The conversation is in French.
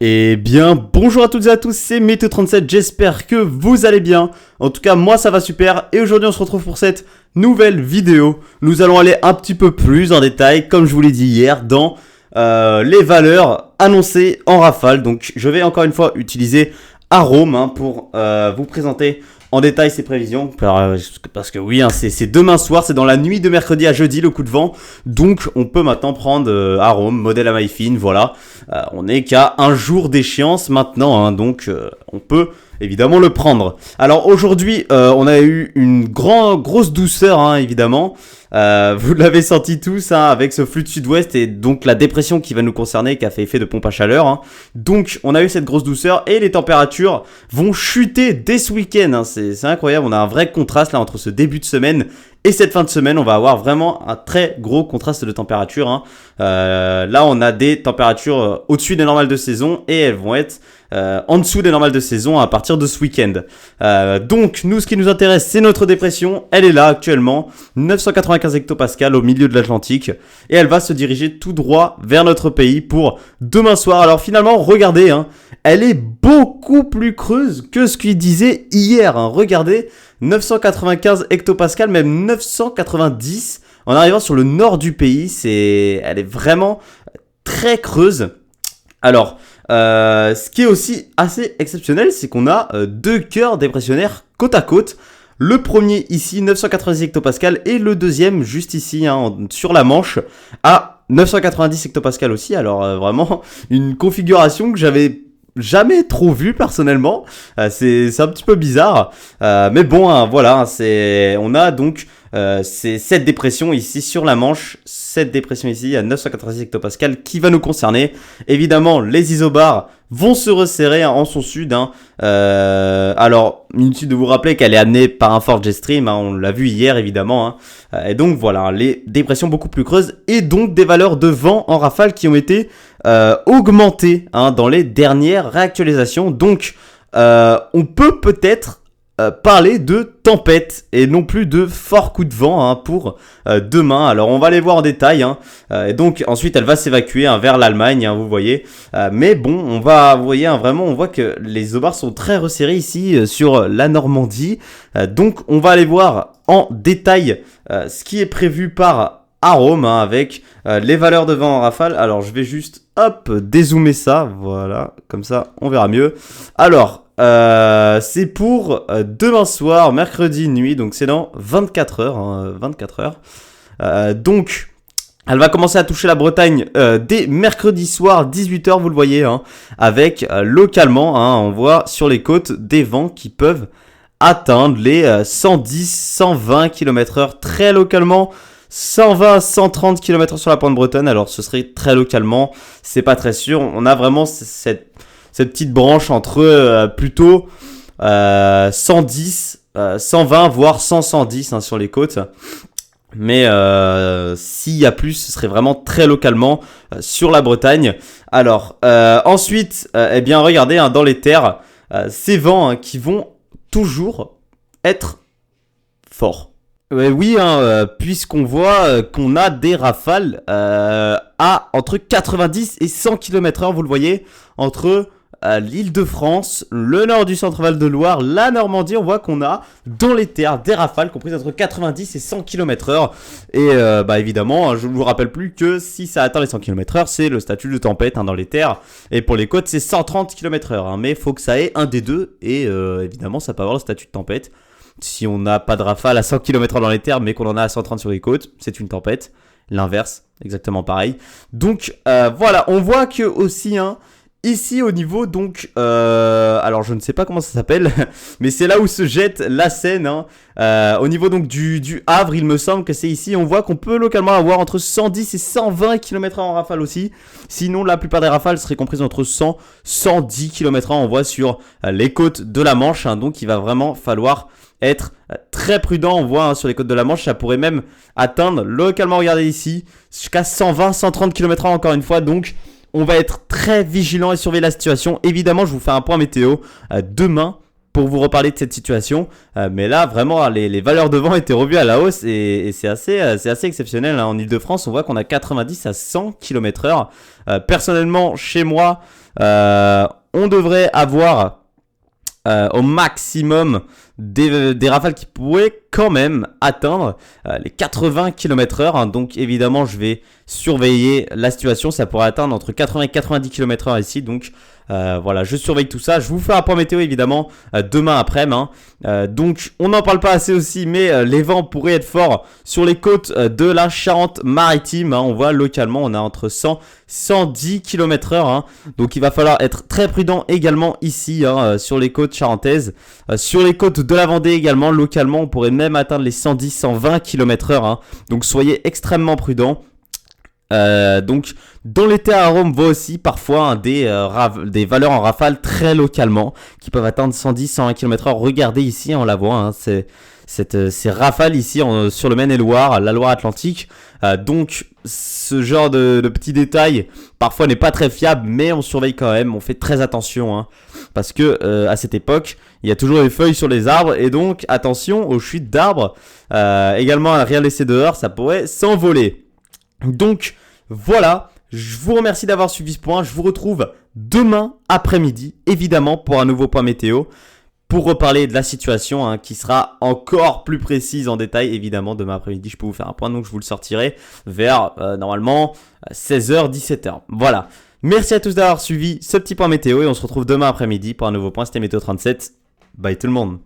Eh bien, bonjour à toutes et à tous, c'est Météo37, j'espère que vous allez bien. En tout cas, moi ça va super et aujourd'hui on se retrouve pour cette nouvelle vidéo. Nous allons aller un petit peu plus en détail, comme je vous l'ai dit hier, dans les valeurs annoncées en rafale. Donc je vais encore une fois utiliser Arome pour vous présenter en détail ces prévisions. Parce que oui, c'est demain soir, c'est dans la nuit de mercredi à jeudi le coup de vent. Donc on peut maintenant prendre Arome, modèle à maille fine, voilà. On n'est qu'à un jour d'échéance maintenant, donc on peut évidemment le prendre. Alors aujourd'hui, on a eu une grosse douceur, évidemment. Vous l'avez senti tous avec ce flux de sud-ouest et donc la dépression qui va nous concerner, qui a fait effet de pompe à chaleur. Donc on a eu cette grosse douceur et les températures vont chuter dès ce week-end. C'est incroyable, on a un vrai contraste là entre ce début de semaine et cette fin de semaine. On va avoir vraiment un très gros contraste de température. Là on a des températures au-dessus des normales de saison et elles vont être en dessous des normales de saison à partir de ce week-end. Donc nous, ce qui nous intéresse, c'est notre dépression. Elle est là actuellement, 995 hectopascales au milieu de l'Atlantique et elle va se diriger tout droit vers notre pays pour demain soir. Alors finalement, regardez, elle est beaucoup plus creuse que ce qu'il disait hier. Regardez, 995 hectopascales, même 990 en arrivant sur le nord du pays. Elle est vraiment très creuse. Alors, ce qui est aussi assez exceptionnel, c'est qu'on a deux cœurs dépressionnaires côte à côte. Le premier ici, 990 hectopascales, et le deuxième juste ici, sur la Manche, à 990 hectopascales aussi. Alors vraiment, une configuration que j'avais jamais trop vue personnellement. C'est un petit peu bizarre. Mais bon, voilà, on a donc cette dépression ici sur la Manche, cette dépression ici à 990 hectopascales qui va nous concerner. Évidemment, les isobars vont se resserrer en son sud. Alors, inutile de vous rappeler qu'elle est amenée par un fort jet stream, on l'a vu hier évidemment. Et donc voilà, les dépressions beaucoup plus creuses et donc des valeurs de vent en rafale qui ont été augmentées dans les dernières réactualisations. Donc, on peut peut-être parler de tempête et non plus de fort coup de vent pour demain. Alors on va les voir en détail et donc ensuite elle va s'évacuer vers l'Allemagne, vous voyez. Mais bon, vous voyez vraiment, on voit que les isobars sont très resserrés ici sur la Normandie. Donc on va aller voir en détail ce qui est prévu par Arome avec les valeurs de vent en rafale. Alors je vais juste dézoomer ça, voilà, comme ça on verra mieux. Alors c'est pour demain soir, mercredi nuit, donc c'est dans 24 heures. 24 heures. Donc, elle va commencer à toucher la Bretagne dès mercredi soir, 18h, vous le voyez, avec localement, on voit sur les côtes des vents qui peuvent atteindre les 110-120 km/h très localement. 120-130 km/h sur la pointe bretonne, alors ce serait très localement, c'est pas très sûr. On a vraiment cette petite branche entre plutôt 110, 120, voire 110 sur les côtes. Mais s'il y a plus, ce serait vraiment très localement sur la Bretagne. Alors, ensuite, regardez, dans les terres, ces vents qui vont toujours être forts. Oui, puisqu'on voit qu'on a des rafales à entre 90 et 100 km/h, vous le voyez, entre l'Île-de-France, le nord du Centre-Val de Loire, la Normandie. On voit qu'on a dans les terres des rafales comprises entre 90 et 100 km/h. Et évidemment, je ne vous rappelle plus que si ça atteint les 100 km/h, c'est le statut de tempête dans les terres. Et pour les côtes, c'est 130 km/h. Mais il faut que ça ait un des deux. Et évidemment, ça peut avoir le statut de tempête. Si on n'a pas de rafale à 100 km/h dans les terres, mais qu'on en a à 130 sur les côtes, c'est une tempête. L'inverse, exactement pareil. Donc voilà, on voit que aussi ici au niveau donc alors je ne sais pas comment ça s'appelle mais c'est là où se jette la Seine au niveau donc du Havre, il me semble que c'est ici. On voit qu'on peut localement avoir entre 110 et 120 km/h en rafale aussi. Sinon la plupart des rafales seraient comprises entre 100 110 km/h. On voit sur les côtes de la Manche, donc il va vraiment falloir être très prudent. On voit sur les côtes de la Manche, ça pourrait même atteindre localement, regardez ici, jusqu'à 120 130 km/h encore une fois. Donc on va être très vigilant et surveiller la situation. Évidemment, je vous fais un point météo demain pour vous reparler de cette situation. Mais là, vraiment, les valeurs de vent étaient revues à la hausse et c'est assez exceptionnel. En Ile-de-France, on voit qu'on a 90 à 100 km/h. Personnellement, chez moi, On devrait avoir au maximum des rafales qui pourraient quand même atteindre les 80 km/h. Hein. Donc évidemment, je vais surveiller la situation. Ça pourrait atteindre entre 80 et 90 km/h ici. Donc voilà, je surveille tout ça. Je vous fais un point météo évidemment demain après-midi. Hein. Donc on n'en parle pas assez aussi, mais les vents pourraient être forts sur les côtes de la Charente-Maritime. Hein. On voit localement, on a entre 100 110 km/h. Hein. Donc il va falloir être très prudent également ici hein, sur les côtes charentaises. Sur les côtes de la Vendée également, localement, on pourrait même atteindre les 110-120 km/h. Hein. Donc soyez extrêmement prudents. Donc dans les terres à Rome, on voit aussi parfois hein, des valeurs en rafale très localement qui peuvent atteindre 110-120 km/h. Regardez ici, on la voit, hein, ces rafales ici sur le Maine-et-Loire, la Loire-Atlantique. Donc ce genre de petits détails parfois n'est pas très fiable, mais on surveille quand même, on fait très attention hein, parce que à cette époque il y a toujours des feuilles sur les arbres et donc attention aux chutes d'arbres. Également à rien laisser dehors, ça pourrait s'envoler. Donc voilà, je vous remercie d'avoir suivi ce point. Je vous retrouve demain après-midi, évidemment, pour un nouveau point météo, pour reparler de la situation hein, qui sera encore plus précise en détail. Évidemment, demain après-midi, je peux vous faire un point, donc je vous le sortirai vers normalement 16h, 17h. Voilà, merci à tous d'avoir suivi ce petit point météo et on se retrouve demain après-midi pour un nouveau point. C'était Météo 37. Bye tout le monde.